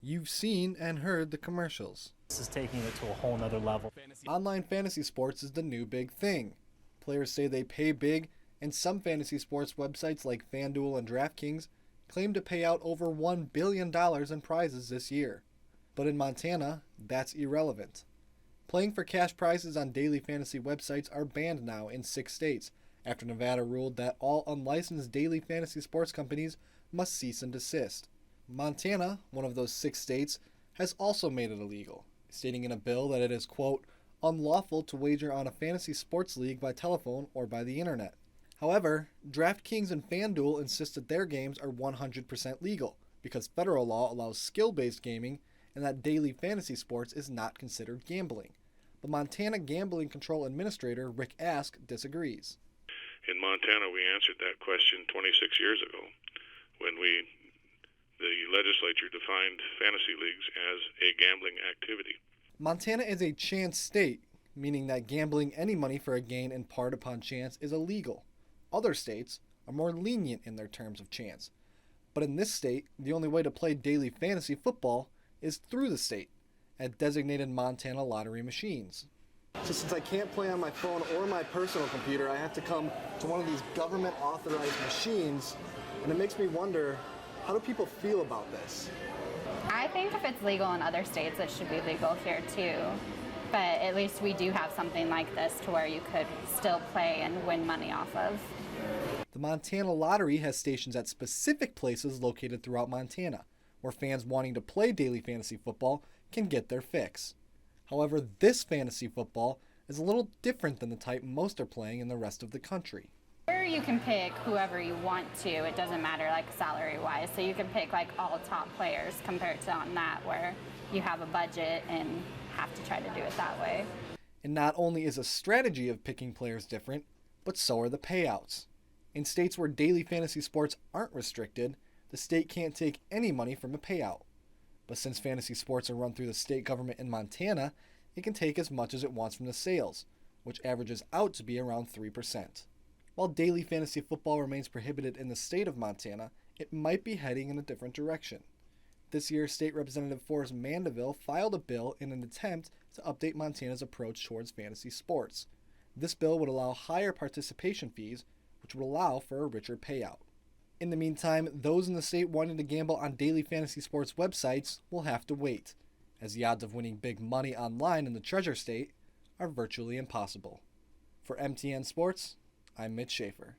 You've seen and heard the commercials. This is taking it to a whole nother level. Online fantasy sports is the new big thing. Players say they pay big, and some fantasy sports websites like FanDuel and DraftKings claim to pay out over $1 billion in prizes this year. But in Montana, that's irrelevant. Playing for cash prizes on daily fantasy websites are banned now in 6 states, after Nevada ruled that all unlicensed daily fantasy sports companies must cease and desist. Montana, one of those 6 states, has also made it illegal, stating in a bill that it is, quote, unlawful to wager on a fantasy sports league by telephone or by the internet. However, DraftKings and FanDuel insist that their games are 100% legal, because federal law allows skill-based gaming and that daily fantasy sports is not considered gambling. But Montana Gambling Control Administrator Rick Ask disagrees. In Montana, we answered that question 26 years ago when the legislature defined fantasy leagues as a gambling activity. Montana is a chance state, meaning that gambling any money for a gain in part upon chance is illegal. Other states are more lenient in their terms of chance. But in this state, the only way to play daily fantasy football is through the state, at designated Montana lottery machines. So since I can't play on my phone or my personal computer, I have to come to one of these government-authorized machines, and it makes me wonder, how do people feel about this? I think if it's legal in other states, it should be legal here too. But at least we do have something like this to where you could still play and win money off of. The Montana Lottery has stations at specific places located throughout Montana, where fans wanting to play daily fantasy football can get their fix. However, this fantasy football is a little different than the type most are playing in the rest of the country. Here you can pick whoever you want to. It doesn't matter like salary-wise. So you can pick like all top players compared to on that where you have a budget and have to try to do it that way. And not only is a strategy of picking players different, but so are the payouts. In states where daily fantasy sports aren't restricted, the state can't take any money from a payout. But since fantasy sports are run through the state government in Montana, it can take as much as it wants from the sales, which averages out to be around 3%. While daily fantasy football remains prohibited in the state of Montana, it might be heading in a different direction. This year, State Representative Forrest Mandeville filed a bill in an attempt to update Montana's approach towards fantasy sports. This bill would allow higher participation fees, which would allow for a richer payout. In the meantime, those in the state wanting to gamble on daily fantasy sports websites will have to wait, as the odds of winning big money online in the Treasure State are virtually impossible. For MTN Sports, I'm Mitch Schafer.